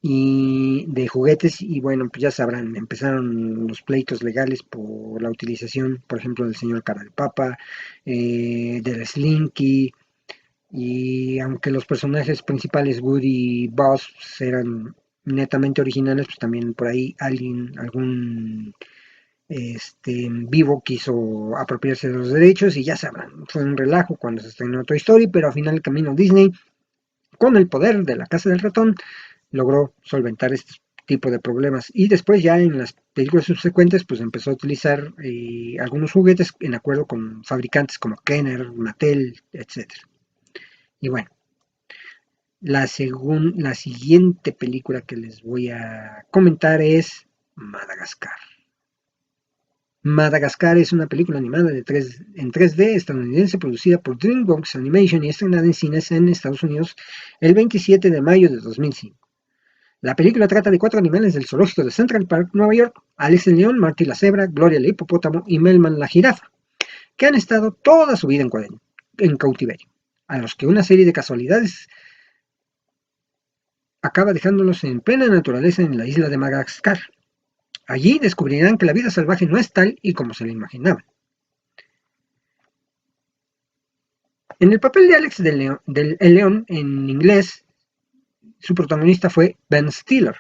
y de juguetes, y bueno, pues ya sabrán, empezaron los pleitos legales por la utilización, por ejemplo, del señor Cara de Papa, del Slinky, y aunque los personajes principales, Woody y Buzz, eran netamente originales, pues también por ahí algún vivo quiso apropiarse de los derechos, y ya sabrán, fue un relajo cuando se estrenó Toy Story, pero al final el camino Disney, con el poder de la Casa del Ratón, logró solventar este tipo de problemas, y después ya en las películas subsecuentes pues empezó a utilizar algunos juguetes en acuerdo con fabricantes como Kenner, Mattel, etcétera. Y bueno, la siguiente película que les voy a comentar es Madagascar. Madagascar es una película animada en 3D estadounidense producida por DreamWorks Animation y estrenada en cines en Estados Unidos el 27 de mayo de 2005. La película trata de 4 animales del zoológico de Central Park, Nueva York: Alex el león, Marty la cebra, Gloria el hipopótamo y Melman la jirafa, que han estado toda su vida en cautiverio. a los que una serie de casualidades acaba dejándolos en plena naturaleza en la isla de Madagascar. Allí descubrirán que la vida salvaje no es tal y como se lo imaginaban. En el papel de Alex el León en inglés, su protagonista fue Ben Stiller.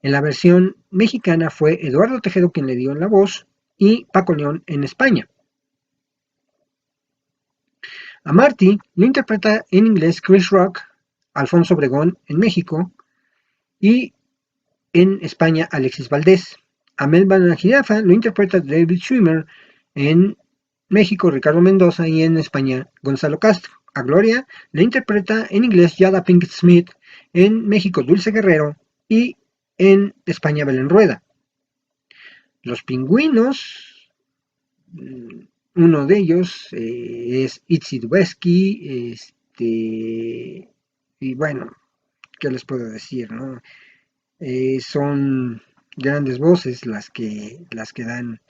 En la versión mexicana fue Eduardo Tejero quien le dio la voz y Paco León en España. A Marty lo interpreta en inglés Chris Rock, Alfonso Obregón en México y en España Alexis Valdés. A Melba la jirafa lo interpreta David Schwimmer en México Ricardo Mendoza y en España Gonzalo Castro. A Gloria la interpreta en inglés Jada Pinkett Smith, en México Dulce Guerrero y en España Belén Rueda. Los pingüinos, uno de ellos es Itzy Dubesky, y bueno, ¿qué les puedo decir? ¿No? Son grandes voces las que dan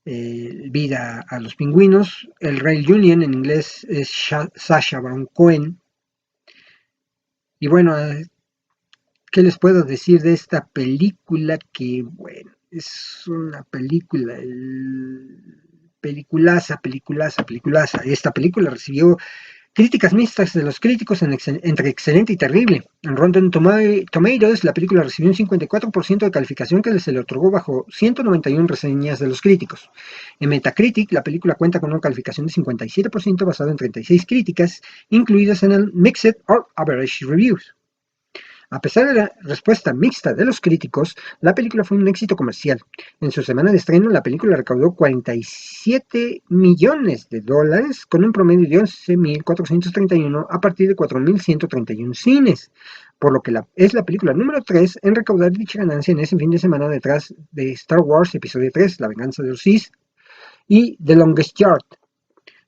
vida a los pingüinos. El Rail Union en inglés es Sacha Baron Cohen. Y bueno, ¿qué les puedo decir de esta película? Que bueno, es una película, peliculaza. Esta película recibió críticas mixtas de los críticos entre excelente y terrible. En Rotten Tomatoes, la película recibió un 54% de calificación que se le otorgó bajo 191 reseñas de los críticos. En Metacritic, la película cuenta con una calificación de 57% basada en 36 críticas, incluidas en el Mixed or Average Reviews. A pesar de la respuesta mixta de los críticos, la película fue un éxito comercial. En su semana de estreno, la película recaudó $47 millones con un promedio de 11.431 a partir de 4.131 cines, por lo que es la película número 3 en recaudar dicha ganancia en ese fin de semana detrás de Star Wars Episodio 3, La venganza de los Sith, y The Longest Yard.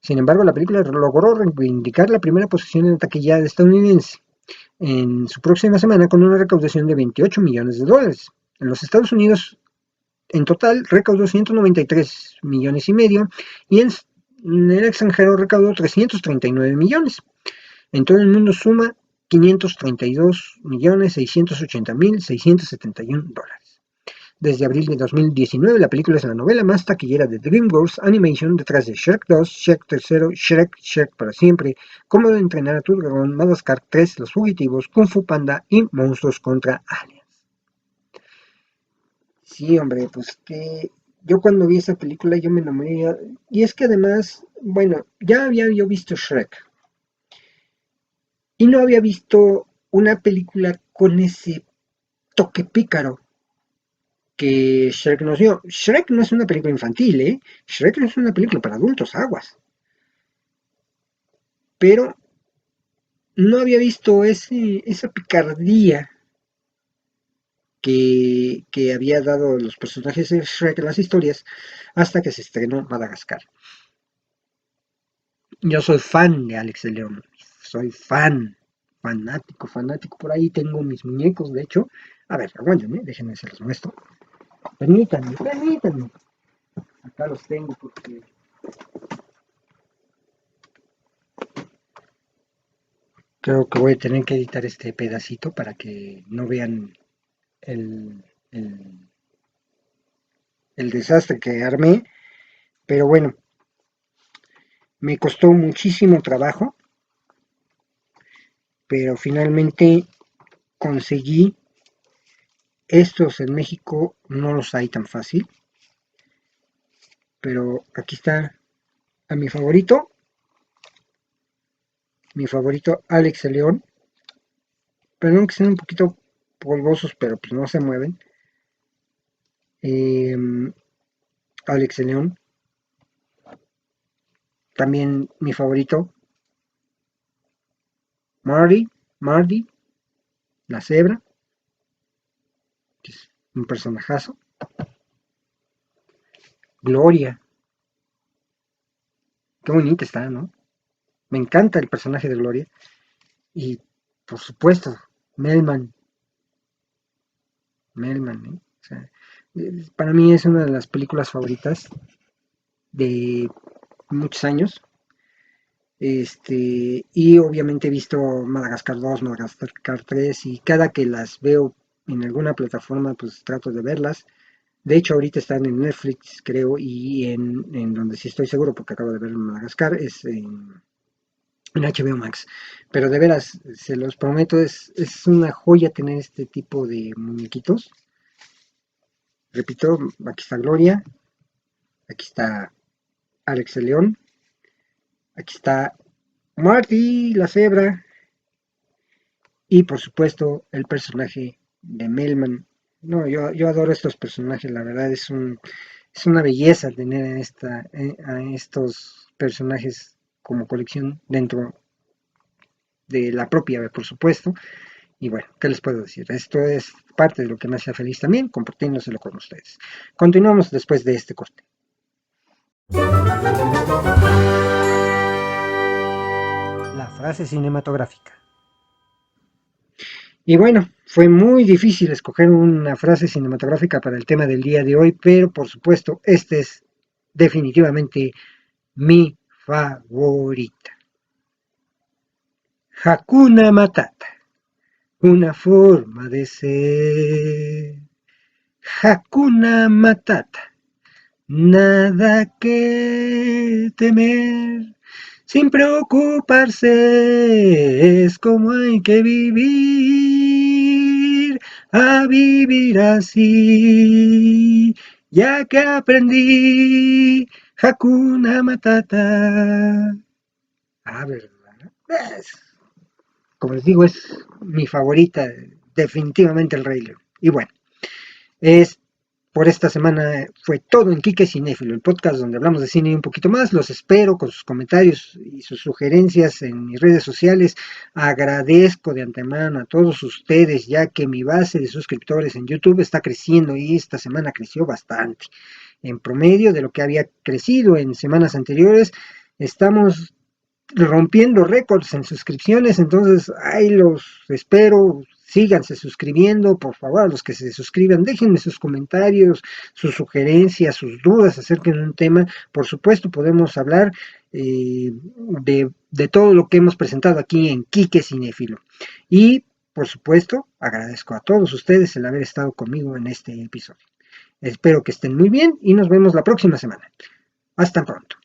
Sin embargo, la película logró reivindicar la primera posición en la taquilla estadounidense en su próxima semana con una recaudación de $28 millones. En los Estados Unidos, en total, recaudó 193 millones y medio y en el extranjero recaudó 339 millones. En todo el mundo suma $532.680.671. Desde abril de 2019, la película es la novela más taquillera de DreamWorks Animation detrás de Shrek 2, Shrek 3, Shrek para siempre, Cómo entrenar a tu dragón, Madagascar 3, Los fugitivos, Kung Fu Panda y Monstruos contra Aliens. Sí, hombre, pues que yo cuando vi esa película yo me enamoré. Y es que además, bueno, ya había yo visto Shrek y no había visto una película con ese toque pícaro que Shrek nos dio. Shrek no es una película infantil, ¿eh? Shrek no es una película para adultos, aguas. Pero no había visto esa picardía que había dado los personajes de Shrek en las historias hasta que se estrenó Madagascar. Yo soy fan de Alex de León, soy fanático. Por ahí tengo mis muñecos, de hecho. A ver, aguántenme, déjenme se los muestro. Permítanme. Acá los tengo porque creo que voy a tener que editar este pedacito para que no vean el, el, el desastre que armé. Pero bueno, me costó muchísimo trabajo, pero finalmente conseguí. Estos en México no los hay tan fácil, pero aquí está a mi favorito Alex el León. Perdón que sean un poquito polvosos, pero pues no se mueven. Eh, Alex el León. También mi favorito, Marty, la cebra, que es un personajazo. Gloria, qué bonita está, ¿no? Me encanta el personaje de Gloria. Y por supuesto, Melman, ¿eh? O sea, para mí es una de las películas favoritas de muchos años. Y obviamente he visto Madagascar 2, Madagascar 3 y cada que las veo en alguna plataforma pues trato de verlas. De hecho ahorita están en Netflix creo y en donde sí estoy seguro porque acabo de ver Madagascar es en HBO Max. Pero de veras, se los prometo, es una joya tener este tipo de muñequitos. Repito, aquí está Gloria, aquí está Alex el León, aquí está Marty la cebra y por supuesto el personaje de Melman. No, yo adoro estos personajes, la verdad es una belleza tener a estos personajes como colección dentro de la propia, por supuesto. Y bueno, ¿qué les puedo decir? Esto es parte de lo que me hace feliz también, compartiéndoselo con ustedes. Continuamos después de este corte. La frase cinematográfica. Y bueno, fue muy difícil escoger una frase cinematográfica para el tema del día de hoy, pero por supuesto, este es definitivamente mi favorita. Hakuna Matata, una forma de ser. Hakuna Matata, nada que temer, sin preocuparse, es como hay que vivir, a vivir así, ya que aprendí Hakuna Matata. Ah, ¿verdad? Como les digo, es mi favorita, definitivamente el Rey León. Y bueno, es por esta semana fue todo en Quique Cinéfilo, el podcast donde hablamos de cine y un poquito más. Los espero con sus comentarios y sus sugerencias en mis redes sociales. Agradezco de antemano a todos ustedes, ya que mi base de suscriptores en YouTube está creciendo y esta semana creció bastante. En promedio de lo que había crecido en semanas anteriores, estamos rompiendo récords en suscripciones, entonces ahí los espero, síganse suscribiendo, por favor, a los que se suscriban, déjenme sus comentarios, sus sugerencias, sus dudas acerca de un tema, por supuesto podemos hablar de todo lo que hemos presentado aquí en Quique Cinéfilo, y por supuesto agradezco a todos ustedes el haber estado conmigo en este episodio. Espero que estén muy bien y nos vemos la próxima semana. Hasta pronto.